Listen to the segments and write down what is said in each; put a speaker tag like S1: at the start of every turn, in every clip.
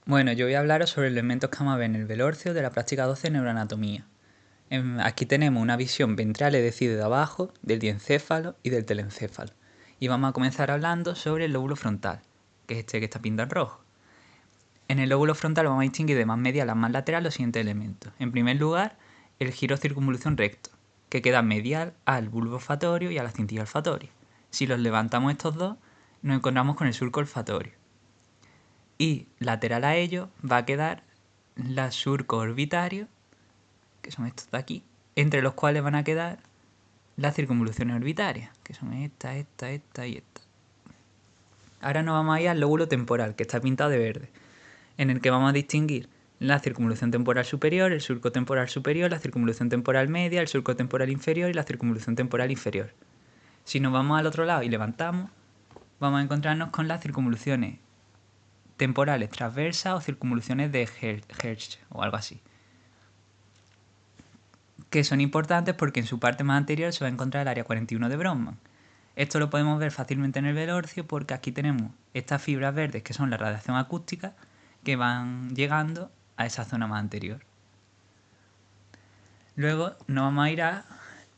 S1: Bueno, yo voy a hablaros sobre los elementos que vamos a ver en el velorcio de la práctica 12 de neuroanatomía. Aquí tenemos una visión ventral, es decir, de abajo, del diencéfalo y del telencéfalo. Y vamos a comenzar hablando sobre el lóbulo frontal, que es este que está pintado en rojo. En el lóbulo frontal vamos a distinguir de más medial a más lateral los siguientes elementos. En primer lugar, el giro circunvolución recto, que queda medial al bulbo olfatorio y a la cintilla olfatoria. Si los levantamos estos dos, nos encontramos con el surco olfatorio. Y lateral a ello va a quedar la surco orbitario, que son estos de aquí, entre los cuales van a quedar las circunvoluciones orbitarias, que son esta y esta. Ahora nos vamos a ir al lóbulo temporal, que está pintado de verde, en el que vamos a distinguir la circunvolución temporal superior, el surco temporal superior, la circunvolución temporal media, el surco temporal inferior y la circunvolución temporal inferior. Si nos vamos al otro lado y levantamos, vamos a encontrarnos con las circunvoluciones temporales transversas o circunvoluciones de Hertz o algo así, que son importantes porque en su parte más anterior se va a encontrar el área 41 de Brodmann. Esto lo podemos ver fácilmente en el velorcio porque aquí tenemos estas fibras verdes que son la radiación acústica que van llegando a esa zona más anterior. Luego nos vamos a ir a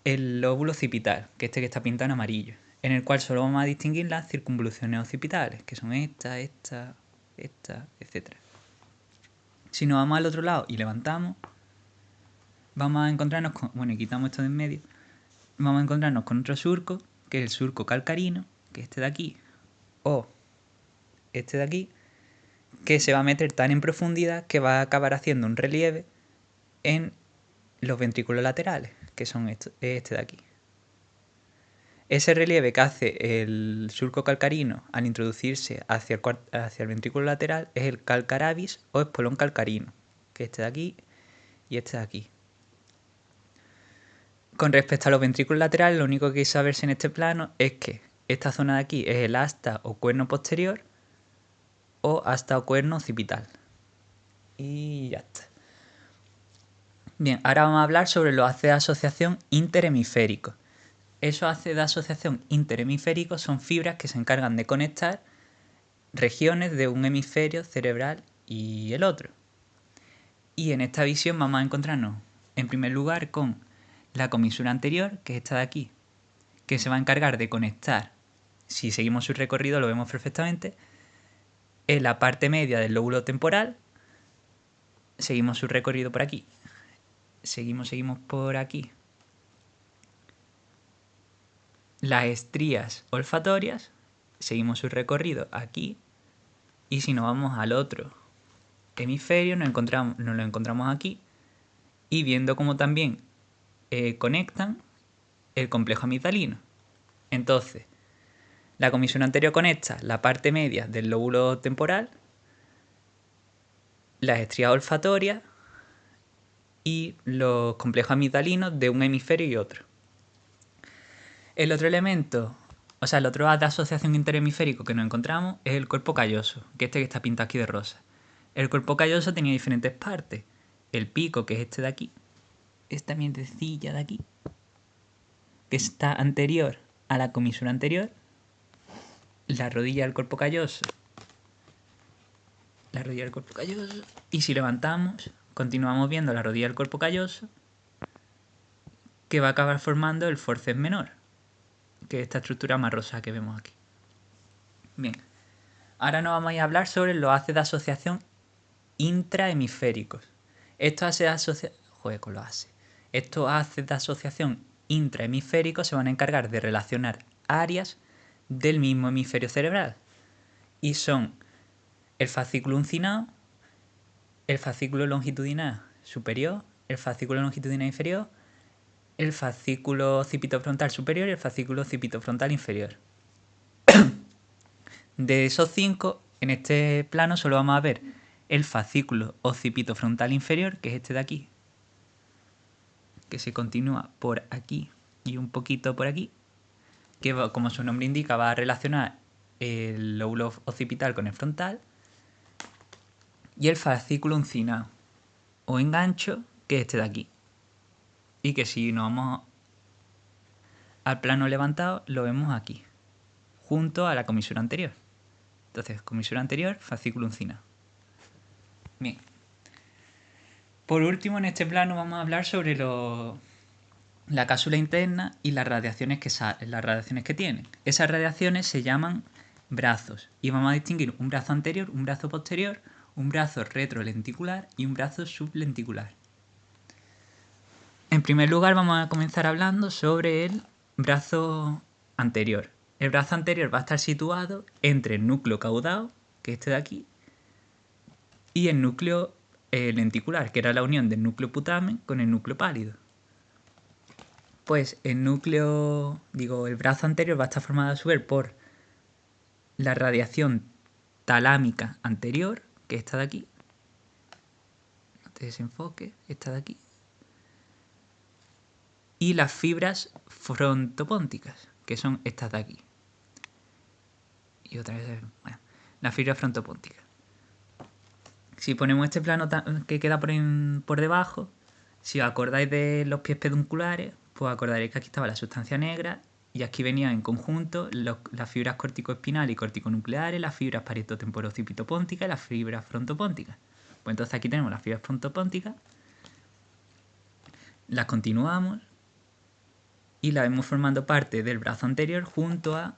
S1: el lóbulo occipital, que este que está pintado en amarillo, en el cual solo vamos a distinguir las circunvoluciones occipitales, que son esta, etc. Si nos vamos al otro lado y levantamos, vamos a encontrarnos con, bueno, y quitamos esto de en medio, vamos a encontrarnos con otro surco, que es el surco calcarino, que es este de aquí, o este de aquí, que se va a meter tan en profundidad que va a acabar haciendo un relieve en los ventrículos laterales, que son este de aquí. Ese relieve que hace el surco calcarino al introducirse hacia el ventrículo lateral es el calcaravis o espolón calcarino, que es este de aquí y este de aquí. Con respecto a los ventrículos laterales, lo único que hay que saberse en este plano es que esta zona de aquí es el asta o cuerno posterior o asta o cuerno occipital. Y ya está. Bien, ahora vamos a hablar sobre los haces de asociación interhemisféricos. Esos haces de asociación interhemisféricos son fibras que se encargan de conectar regiones de un hemisferio cerebral y el otro. Y en esta visión vamos a encontrarnos, en primer lugar, con la comisura anterior, que es esta de aquí, que se va a encargar de conectar, si seguimos su recorrido lo vemos perfectamente, en la parte media del lóbulo temporal, seguimos su recorrido por aquí, seguimos por aquí, las estrías olfatorias, seguimos su recorrido aquí, y si nos vamos al otro hemisferio nos lo encontramos aquí, y viendo cómo también conectan el complejo amigdalino. Entonces, la comisura anterior conecta la parte media del lóbulo temporal, las estrías olfatorias y los complejos amigdalinos de un hemisferio y otro. El otro elemento, o sea, el otro haz de asociación interhemisférico que nos encontramos es el cuerpo calloso, que está pintado aquí de rosa. El cuerpo calloso tenía diferentes partes. El pico, que es este de aquí, esta mierdecilla de aquí, que está anterior a la comisura anterior, la rodilla del cuerpo calloso, y si levantamos, continuamos viendo la rodilla del cuerpo calloso, que va a acabar formando el forceps menor, que es esta estructura más rosa que vemos aquí. Bien, ahora nos vamos a hablar sobre los haces de asociación intrahemisféricos. Estos haces de asociación intrahemisféricos se van a encargar de relacionar áreas del mismo hemisferio cerebral y son el fascículo uncinado, el fascículo longitudinal superior, el fascículo longitudinal inferior, el fascículo occipitofrontal superior y el fascículo occipitofrontal inferior. De esos 5, en este plano solo vamos a ver el fascículo occipitofrontal inferior, que es este de aquí, que se continúa por aquí y un poquito por aquí, que como su nombre indica va a relacionar el lóbulo occipital con el frontal, y el fascículo uncinado o engancho, que es este de aquí, y que si nos vamos al plano levantado lo vemos aquí, junto a la comisura anterior. Entonces, comisura anterior, fascículo uncinado. Bien. Por último, en este plano vamos a hablar sobre la cápsula interna y las radiaciones que tienen. Esas radiaciones se llaman brazos y vamos a distinguir un brazo anterior, un brazo posterior, un brazo retrolenticular y un brazo sublenticular. En primer lugar vamos a comenzar hablando sobre el brazo anterior. El brazo anterior va a estar situado entre el núcleo caudado, que es este de aquí, y el núcleo lenticular, que era la unión del núcleo putamen con el núcleo pálido. Pues el brazo anterior va a estar formado a su vez por la radiación talámica anterior, que es esta de aquí. No te desenfoque, esta de aquí. Y las fibras frontopónticas, que son estas de aquí. Y otra vez, bueno, las fibras frontopónticas. Si ponemos este plano que queda por debajo, si os acordáis de los pies pedunculares, pues acordaréis que aquí estaba la sustancia negra y aquí venían en conjunto las fibras corticoespinales y corticonucleares, las fibras parietotemporoccipitopónticas y las fibras frontopónticas. Pues entonces aquí tenemos las fibras frontopónticas, las continuamos y las vemos formando parte del brazo anterior junto a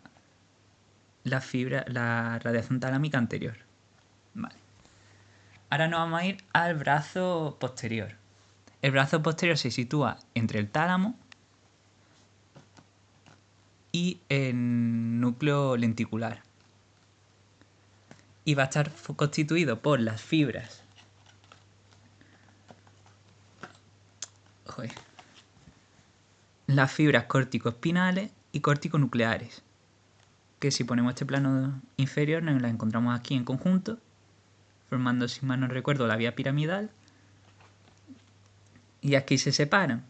S1: la radiación talámica anterior. Vale. Ahora nos vamos a ir al brazo posterior. El brazo posterior se sitúa entre el tálamo y el núcleo lenticular. Y va a estar constituido por las fibras. Las fibras córtico-espinales y córtico-nucleares. Que si ponemos este plano inferior nos las encontramos aquí en conjunto, formando, si mal no recuerdo, la vía piramidal. Y aquí se separan.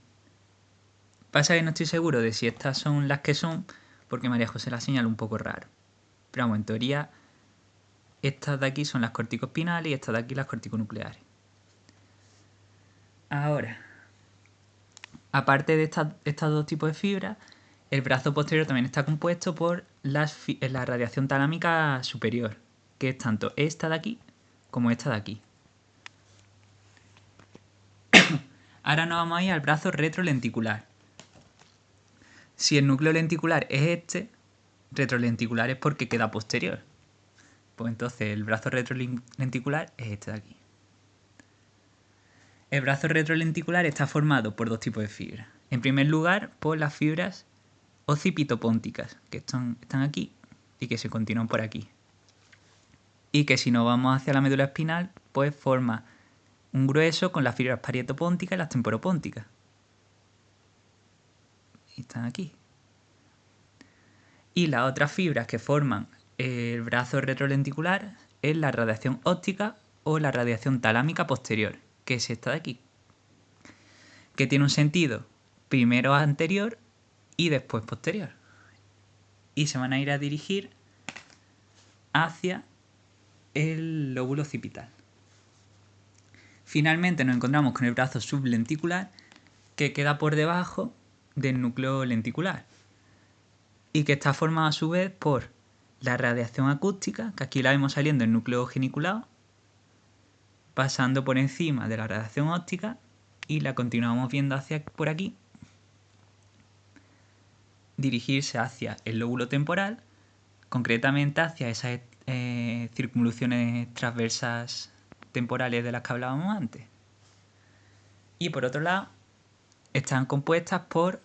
S1: Pasa que no estoy seguro de si estas son las que son, porque María José las señala un poco raro. Pero vamos, en teoría, estas de aquí son las corticoespinales y estas de aquí las corticonucleares. Ahora, aparte de estos dos tipos de fibras, el brazo posterior también está compuesto por la radiación talámica superior, que es tanto esta de aquí como esta de aquí. Ahora nos vamos a ir al brazo retrolenticular. Si el núcleo lenticular es este, retrolenticular es porque queda posterior. Pues entonces el brazo retrolenticular es este de aquí. El brazo retrolenticular está formado por dos tipos de fibras. En primer lugar, por las fibras occipitopónticas, que están aquí y que se continúan por aquí. Y que si nos vamos hacia la médula espinal, pues forma un grueso con las fibras parietopónticas y las temporopónticas. Y están aquí. Y las otras fibras que forman el brazo retrolenticular es la radiación óptica o la radiación talámica posterior, que es esta de aquí. Que tiene un sentido primero anterior y después posterior. Y se van a ir a dirigir hacia el lóbulo occipital. Finalmente nos encontramos con el brazo sublenticular, que queda por debajo del núcleo lenticular y que está formado a su vez por la radiación acústica, que aquí la vemos saliendo en núcleo geniculado, pasando por encima de la radiación óptica y la continuamos viendo hacia por aquí, dirigirse hacia el lóbulo temporal, concretamente hacia esas circunvoluciones transversas temporales de las que hablábamos antes. Y por otro lado, están compuestas por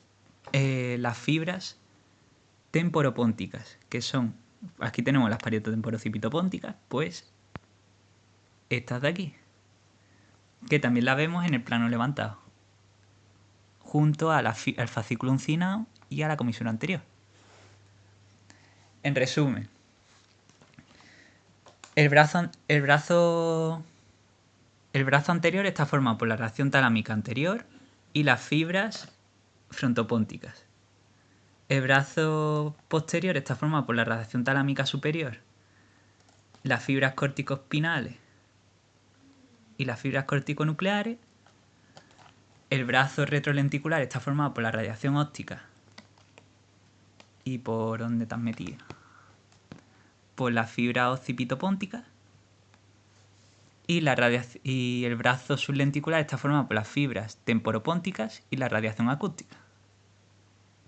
S1: las fibras temporopónticas, que son, aquí tenemos las parietotemporoccipitopónticas, pues estas de aquí, que también las vemos en el plano levantado, junto al fascículo uncinado y a la comisura anterior. En resumen, el brazo anterior está formado por la radiación talámica anterior y las fibras frontopónticas. El brazo posterior está formado por la radiación talámica superior, las fibras corticoespinales y las fibras corticonucleares. El brazo retrolenticular está formado por la radiación óptica y por ¿dónde te has metido? Por las fibras occipitopónticas. Y el brazo sublenticular está formado por las fibras temporopónticas y la radiación acústica.